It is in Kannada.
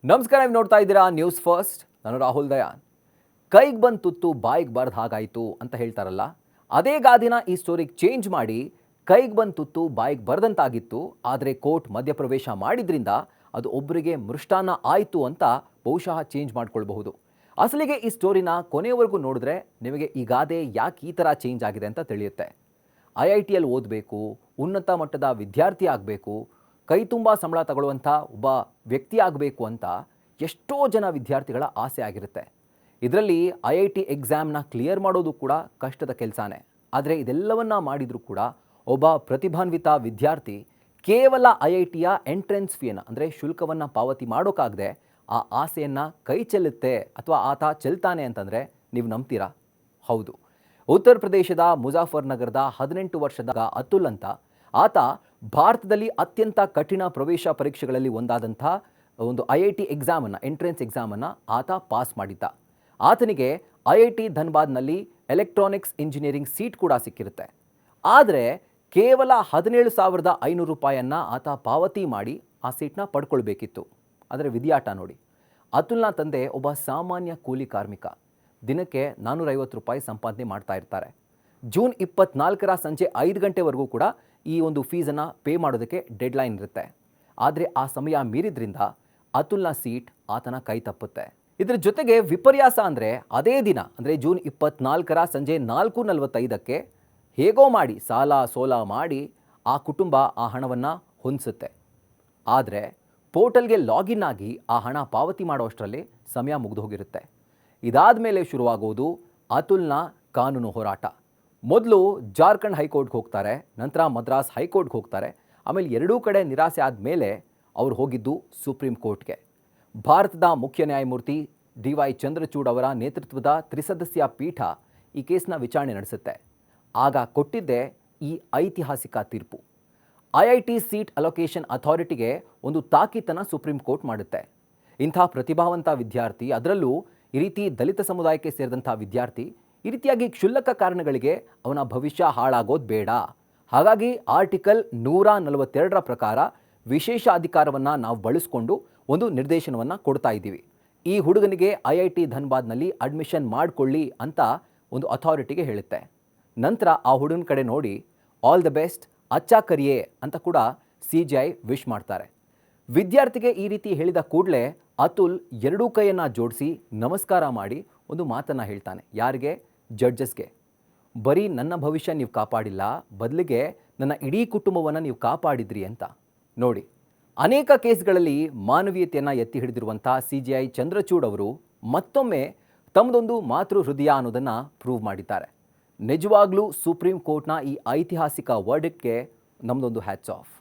ನಮಸ್ಕಾರ, ನೀವು ನೋಡ್ತಾ ಇದ್ದೀರಾ ನ್ಯೂಸ್ ಫಸ್ಟ್. ನಾನು ರಾಹುಲ್ ದಯಾನ್. ಕೈಗೆ ಬಂದು ತುತ್ತು ಬಾಯಿಗೆ ಬರ್ದು ಹಾಗಾಯಿತು ಅಂತ ಹೇಳ್ತಾರಲ್ಲ, ಅದೇ ಗಾದಿನ ಈ ಸ್ಟೋರಿಗೆ ಚೇಂಜ್ ಮಾಡಿ ಕೈಗೆ ಬಂದು ತುತ್ತು ಬಾಯಿಗೆ ಬರ್ದಂತಾಗಿತ್ತು, ಆದರೆ ಕೋರ್ಟ್ ಮಧ್ಯಪ್ರವೇಶ ಮಾಡಿದ್ರಿಂದ ಅದು ಒಬ್ಬರಿಗೆ ಮೃಷ್ಟಾನ್ನ ಆಯಿತು ಅಂತ ಬಹುಶಃ ಚೇಂಜ್ ಮಾಡ್ಕೊಳ್ಬಹುದು. ಅಸಲಿಗೆ ಈ ಸ್ಟೋರಿನ ಕೊನೆಯವರೆಗೂ ನೋಡಿದ್ರೆ ನಿಮಗೆ ಈ ಗಾದೆ ಯಾಕೆ ಈ ಥರ ಚೇಂಜ್ ಆಗಿದೆ ಅಂತ ತಿಳಿಯುತ್ತೆ. IITಯಲ್ಲಿ ಓದಬೇಕು, ಉನ್ನತ ಮಟ್ಟದ ವಿದ್ಯಾರ್ಥಿ ಆಗಬೇಕು, ಕೈ ತುಂಬ ಸಂಬಳ ತಗೊಳ್ಳುವಂಥ ಒಬ್ಬ ವ್ಯಕ್ತಿ ಆಗಬೇಕು ಅಂತ ಎಷ್ಟೋ ಜನ ವಿದ್ಯಾರ್ಥಿಗಳ ಆಸೆ ಆಗಿರುತ್ತೆ. ಇದರಲ್ಲಿ IIT ಎಕ್ಸಾಮ್ನ ಕ್ಲಿಯರ್ ಮಾಡೋದು ಕೂಡ ಕಷ್ಟದ ಕೆಲಸನೇ. ಆದರೆ ಇದೆಲ್ಲವನ್ನ ಮಾಡಿದರೂ ಕೂಡ ಒಬ್ಬ ಪ್ರತಿಭಾನ್ವಿತ ವಿದ್ಯಾರ್ಥಿ ಕೇವಲ IITಯ ಎಂಟ್ರೆನ್ಸ್ ಫೀಯನ್ನು ಅಂದರೆ ಶುಲ್ಕವನ್ನು ಪಾವತಿ ಮಾಡೋಕ್ಕಾಗದೆ ಆ ಆಸೆಯನ್ನು ಕೈ ಚೆಲ್ಲುತ್ತೆ ಅಥವಾ ಆತ ಚೆಲ್ತಾನೆ ಅಂತಂದರೆ ನೀವು ನಂಬ್ತೀರಾ? ಹೌದು, ಉತ್ತರ ಪ್ರದೇಶದ ಮುಜಾಫರ್ನಗರದ 18 ವರ್ಷದ ಅತುಲ್ ಅಂತ ಆತ ಭಾರತದಲ್ಲಿ ಅತ್ಯಂತ ಕಠಿಣ ಪ್ರವೇಶ ಪರೀಕ್ಷೆಗಳಲ್ಲಿ ಒಂದಾದಂಥ ಒಂದು IIT ಎಕ್ಸಾಮನ್ನು, ಎಂಟ್ರೆನ್ಸ್ ಎಕ್ಸಾಮನ್ನು ಆತ ಪಾಸ್ ಮಾಡಿದ್ದ. ಆತನಿಗೆ IIT ಧನ್ಬಾದ್ನಲ್ಲಿ ಎಲೆಕ್ಟ್ರಾನಿಕ್ಸ್ ಇಂಜಿನಿಯರಿಂಗ್ ಸೀಟ್ ಕೂಡ ಸಿಕ್ಕಿರುತ್ತೆ. ಆದರೆ ಕೇವಲ 17,500 ರೂಪಾಯಿಯನ್ನು ಆತ ಪಾವತಿ ಮಾಡಿ ಆ ಸೀಟ್ನ ಪಡ್ಕೊಳ್ಬೇಕಿತ್ತು. ಆದರೆ ವಿಧಿಯಾಟ ನೋಡಿ, ಅತುಲ್ನ ತಂದೆ ಒಬ್ಬ ಸಾಮಾನ್ಯ ಕೂಲಿ ಕಾರ್ಮಿಕ. ದಿನಕ್ಕೆ 450 ರೂಪಾಯಿ ಸಂಪಾದನೆ ಮಾಡ್ತಾ ಇರ್ತಾರೆ. ಜೂನ್ 24ರ ಸಂಜೆ 5 ಗಂಟೆವರೆಗೂ ಕೂಡ ಈ ಒಂದು ಫೀಸನ್ನು ಪೇ ಮಾಡೋದಕ್ಕೆ ಡೆಡ್ಲೈನ್ ಇರುತ್ತೆ. ಆದರೆ ಆ ಸಮಯ ಮೀರಿದ್ರಿಂದ ಅತುಲ್ನ ಸೀಟ್ ಆತನ ಕೈ ತಪ್ಪುತ್ತೆ. ಇದರ ಜೊತೆಗೆ ವಿಪರ್ಯಾಸ ಅಂದರೆ ಅದೇ ದಿನ ಅಂದರೆ ಜೂನ್ 24ರ ಸಂಜೆ 4:45ಕ್ಕೆ ಹೇಗೋ ಮಾಡಿ ಸಾಲ ಸೋಲ ಮಾಡಿ ಆ ಕುಟುಂಬ ಆ ಹಣವನ್ನು ಹೊಂದಿಸುತ್ತೆ. ಆದರೆ ಪೋರ್ಟಲ್ಗೆ ಲಾಗಿನ್ ಆಗಿ ಆ ಹಣ ಪಾವತಿ ಮಾಡೋಷ್ಟರಲ್ಲಿ ಸಮಯ ಮುಗಿದು ಹೋಗಿರುತ್ತೆ. ಇದಾದ ಮೇಲೆ ಶುರುವಾಗೋದು ಅತುಲ್ನ ಕಾನೂನು ಹೋರಾಟ. ಮೊದಲು ಜಾರ್ಖಂಡ್ ಹೈಕೋರ್ಟ್ಗೆ ಹೋಗ್ತಾರೆ, ನಂತರ ಮದ್ರಾಸ್ ಹೈಕೋರ್ಟ್ಗೆ ಹೋಗ್ತಾರೆ. ಆಮೇಲೆ ಎರಡೂ ಕಡೆ ನಿರಾಸೆ ಆದಮೇಲೆ ಅವ್ರು ಹೋಗಿದ್ದು ಸುಪ್ರೀಂ ಕೋರ್ಟ್ಗೆ. ಭಾರತದ ಮುಖ್ಯ ನ್ಯಾಯಮೂರ್ತಿ DY ಚಂದ್ರಚೂಡ್ ಅವರ ನೇತೃತ್ವದ ತ್ರಿಸದಸ್ಯ ಪೀಠ ಈ ಕೇಸ್ನ ವಿಚಾರಣೆ ನಡೆಸುತ್ತೆ. ಆಗ ಕೊಟ್ಟಿದ್ದೇ ಈ ಐತಿಹಾಸಿಕ ತೀರ್ಪು. IIT ಸೀಟ್ ಅಲೋಕೇಶನ್ ಅಥಾರಿಟಿಗೆ ಒಂದು ತಾಕೀತನ್ನು ಸುಪ್ರೀಂ ಕೋರ್ಟ್ ಮಾಡುತ್ತೆ. ಇಂಥ ಪ್ರತಿಭಾವಂತ ವಿದ್ಯಾರ್ಥಿ, ಅದರಲ್ಲೂ ಈ ರೀತಿ ದಲಿತ ಸಮುದಾಯಕ್ಕೆ ಸೇರಿದಂಥ ವಿದ್ಯಾರ್ಥಿ ಈ ರೀತಿಯಾಗಿ ಕ್ಷುಲ್ಲಕ ಕಾರಣಗಳಿಗೆ ಅವನ ಭವಿಷ್ಯ ಹಾಳಾಗೋದು ಬೇಡ. ಹಾಗಾಗಿ ಆರ್ಟಿಕಲ್ 142ರ ಪ್ರಕಾರ ವಿಶೇಷ ಅಧಿಕಾರವನ್ನು ನಾವು ಬಳಸ್ಕೊಂಡು ಒಂದು ನಿರ್ದೇಶನವನ್ನು ಕೊಡ್ತಾ ಇದ್ದೀವಿ. ಈ ಹುಡುಗನಿಗೆ IIT ಧನ್ಬಾದ್ನಲ್ಲಿ ಅಡ್ಮಿಷನ್ ಮಾಡಿಕೊಳ್ಳಿ ಅಂತ ಒಂದು ಅಥಾರಿಟಿಗೆ ಹೇಳುತ್ತೆ. ನಂತರ ಆ ಹುಡುಗನ ಕಡೆ ನೋಡಿ ಆಲ್ ದ ಬೆಸ್ಟ್, ಅಚ್ಚಾ ಕರಿಯೇ ಅಂತ ಕೂಡ CJI ವಿಶ್ ಮಾಡ್ತಾರೆ. ವಿದ್ಯಾರ್ಥಿಗೆ ಈ ರೀತಿ ಹೇಳಿದ ಕೂಡಲೇ ಅತುಲ್ ಎರಡೂ ಕೈಯನ್ನು ಜೋಡಿಸಿ ನಮಸ್ಕಾರ ಮಾಡಿ ಒಂದು ಮಾತನ್ನು ಹೇಳ್ತಾನೆ. ಯಾರಿಗೆ? ಜಡ್ಜಸ್ಗೆ. ಬರೀ ನನ್ನ ಭವಿಷ್ಯ ನೀವು ಕಾಪಾಡಿಲ್ಲ, ಬದಲಿಗೆ ನನ್ನ ಇಡೀ ಕುಟುಂಬವನ್ನು ನೀವು ಕಾಪಾಡಿದ್ರಿ ಅಂತ. ನೋಡಿ, ಅನೇಕ ಕೇಸ್ಗಳಲ್ಲಿ ಮಾನವೀಯತೆಯನ್ನು ಎತ್ತಿ ಹಿಡಿದಿರುವಂಥ CJI ಚಂದ್ರಚೂಡ್ ಅವರು ಮತ್ತೊಮ್ಮೆ ತಮ್ಮದೊಂದು ಮಾತೃ ಹೃದಯ ಅನ್ನೋದನ್ನು ಪ್ರೂವ್ ಮಾಡಿದ್ದಾರೆ. ನಿಜವಾಗ್ಲೂ ಸುಪ್ರೀಂ ಕೋರ್ಟ್ನ ಈ ಐತಿಹಾಸಿಕ ವರ್ಡಿಕ್ಟ್ಗೆ ನಮ್ಮದೊಂದು ಹ್ಯಾಟ್ಸ್ ಆಫ್.